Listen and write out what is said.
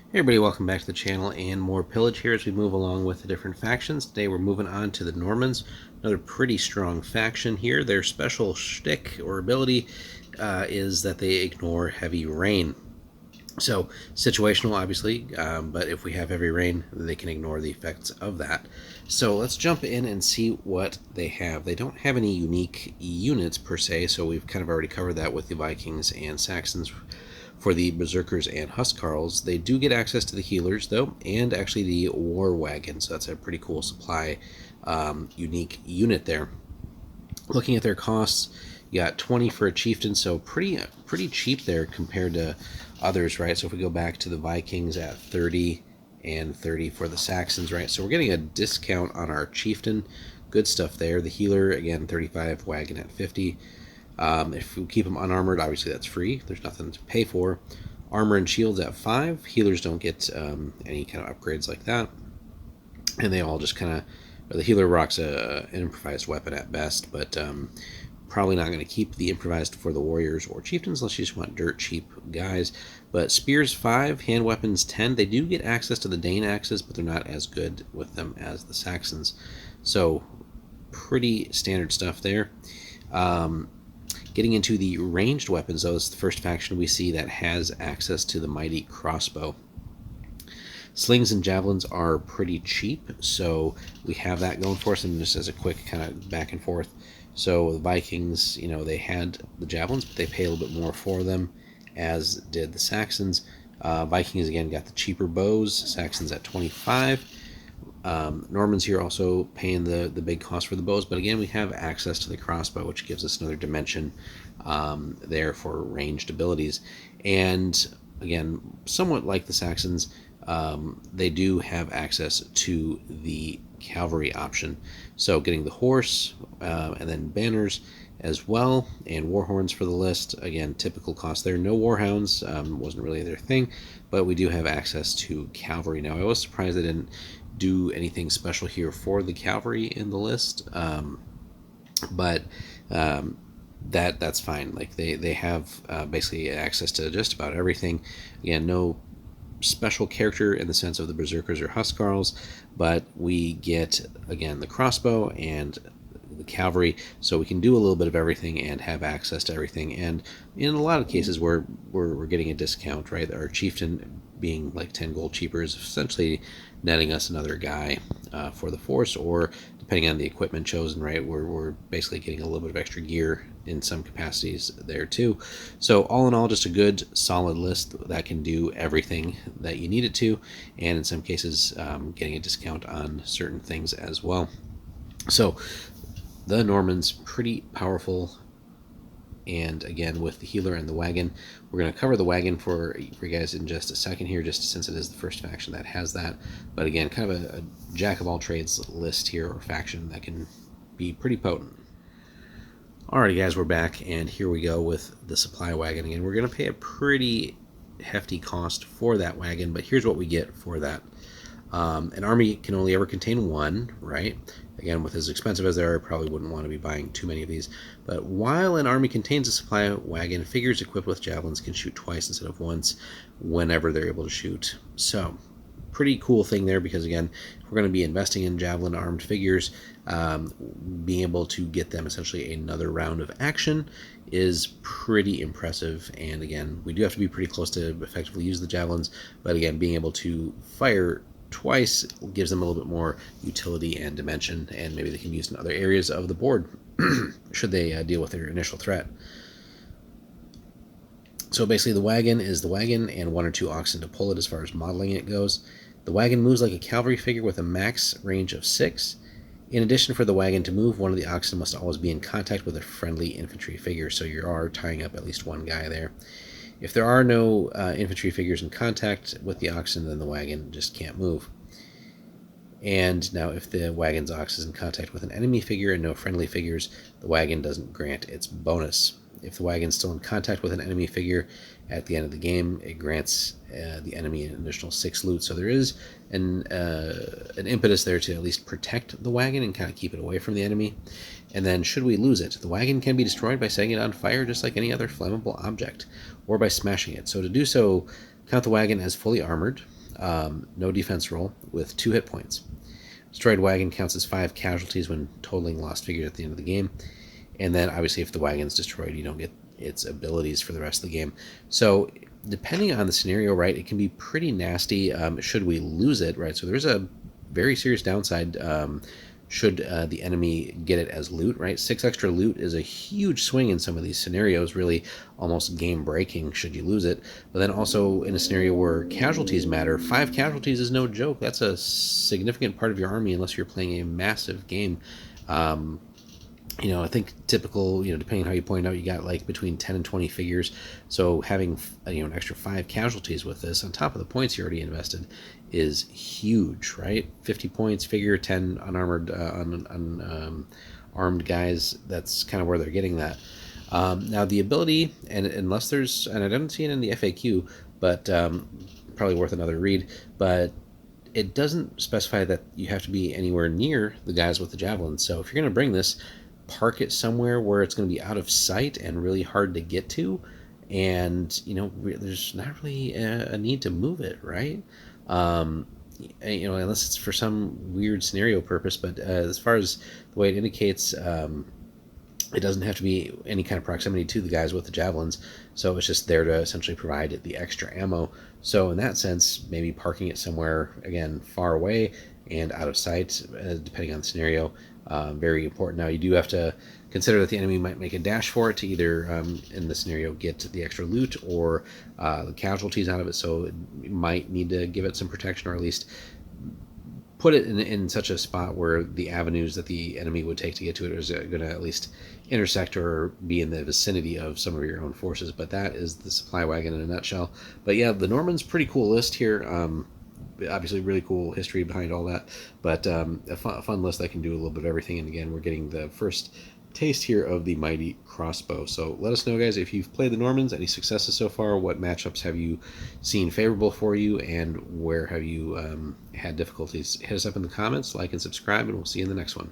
Hey everybody, welcome back to the channel and more Pillage here as we move along with the different factions. Today we're moving on to the Normans, another pretty strong faction here. Their special shtick or ability is that they ignore heavy rain. So, situational obviously, but if we have heavy rain, they can ignore the effects of that. So let's jump in and see what they have. They don't have any unique units per se, so we've kind of already covered that with the Vikings and Saxons. For the Berserkers and Huskarls, they do get access to the healers, though, and actually the War Wagon, so that's a pretty cool supply unique unit there. Looking at their costs, you got 20 for a chieftain, so pretty cheap there compared to others, right? So if we go back to the Vikings at 30 and 30 for the Saxons, right? So we're getting a discount on our chieftain. Good stuff there. The healer, again, 35, wagon at 50. If we keep them unarmored, obviously that's free. There's nothing to pay for. Armor and shields at 5. Healers don't get any kind of upgrades like that. And they all just kind of... The healer rocks an improvised weapon at best, but probably not going to keep the improvised for the warriors or chieftains unless you just want dirt cheap guys. But spears 5, hand weapons 10. They do get access to the Dane axes, but they're not as good with them as the Saxons. So pretty standard stuff there. Getting into the ranged weapons, though, is the first faction we see that has access to the mighty crossbow. Slings and javelins are pretty cheap, so we have that going for us. And just as a quick kind of back and forth, so the Vikings, they had the javelins, but they pay a little bit more for them, as did the Saxons. Vikings, again, got the cheaper bows, Saxons at 25. Normans here also paying the big cost for the bows, but again, we have access to the crossbow, which gives us another dimension there for ranged abilities. And again, somewhat like the Saxons, they do have access to the cavalry option. So getting the horse and then banners as well, and war horns for the list. Again, typical cost there. No warhounds, wasn't really their thing, but we do have access to cavalry. Now, I was surprised they didn't do anything special here for the cavalry in the list, but that's fine. Like they have basically access to just about everything. Again, no special character in the sense of the Berserkers or Huskarls, but we get, again, the crossbow and the cavalry, so we can do a little bit of everything and have access to everything. And in a lot of cases, we're getting a discount, right? Our chieftain being like 10 gold cheaper is essentially netting us another guy for the force, or depending on the equipment chosen, right, we're basically getting a little bit of extra gear in some capacities there too. So all in all, just a good solid list that can do everything that you need it to, and in some cases getting a discount on certain things as well. So the Normans, pretty powerful. And again, with the healer and the wagon, we're going to cover the wagon for you guys in just a second here, just since it is the first faction that has that. But again, kind of a jack of all trades list here, or faction that can be pretty potent. Alrighty guys, we're back, and here we go with the supply wagon again. We're going to pay a pretty hefty cost for that wagon, but here's what we get for that. An army can only ever contain one, right? Again, with as expensive as they are, I probably wouldn't want to be buying too many of these. But while an army contains a supply wagon, figures equipped with javelins can shoot twice instead of once whenever they're able to shoot. So, pretty cool thing there, because again, if we're going to be investing in javelin armed figures, being able to get them essentially another round of action is pretty impressive. And again, we do have to be pretty close to effectively use the javelins, but again, being able to fire twice gives them a little bit more utility and dimension, and maybe they can be used in other areas of the board should they deal with their initial threat. So basically, the wagon is the wagon and 1 or 2 oxen to pull it as far as modeling it goes. The wagon moves like a cavalry figure with a max range of 6. In addition, for the wagon to move, one of the oxen must always be in contact with a friendly infantry figure, so you are tying up at least one guy there. If there are no infantry figures in contact with the oxen, then the wagon just can't move. And now if the wagon's ox is in contact with an enemy figure and no friendly figures, the wagon doesn't grant its bonus. If the wagon's still in contact with an enemy figure at the end of the game, it grants the enemy an additional 6 loot. So there is an impetus there to at least protect the wagon and kind of keep it away from the enemy. And then should we lose it, the wagon can be destroyed by setting it on fire just like any other flammable object, or by smashing it. So to do so, count the wagon as fully armored, no defense roll with 2 hit points. Destroyed wagon counts as 5 casualties when totaling lost figures at the end of the game. And then obviously if the wagon's destroyed, you don't get its abilities for the rest of the game. So depending on the scenario, right, it can be pretty nasty should we lose it, right? So there's a very serious downside should the enemy get it as loot, right? 6 extra loot is a huge swing in some of these scenarios, really almost game breaking should you lose it. But then also in a scenario where casualties matter, 5 casualties is no joke. That's a significant part of your army unless you're playing a massive game. I think typical, depending on how you point out, you got like between 10 and 20 figures. So having, an extra 5 casualties with this on top of the points you already invested is huge, right? 50 points, figure 10 unarmored, armed guys. That's kind of where they're getting that. Now the ability, and unless there's, and I didn't see it in the FAQ, but probably worth another read, but it doesn't specify that you have to be anywhere near the guys with the javelins. So if you're going to bring this, park it somewhere where it's going to be out of sight and really hard to get to, and there's not really a need to move it, right? Unless it's for some weird scenario purpose. But as far as the way it indicates, it doesn't have to be any kind of proximity to the guys with the javelins, so it's just there to essentially provide the extra ammo. So in that sense, maybe parking it somewhere, again, far away and out of sight, depending on the scenario, very important. Now you do have to consider that the enemy might make a dash for it to either, in the scenario, get the extra loot or the casualties out of it, so you might need to give it some protection, or at least put it in such a spot where the avenues that the enemy would take to get to it is going to at least intersect or be in the vicinity of some of your own forces. But that is the supply wagon in a nutshell. But yeah, the Normans, pretty cool list here. Obviously really cool history behind all that, but a fun list that can do a little bit of everything. And again, we're getting the first taste here of the mighty crossbow. So let us know, guys, if you've played the Normans, any successes so far, what matchups have you seen favorable for you, and where have you had difficulties. Hit us up in the comments, like and subscribe, and we'll see you in the next one.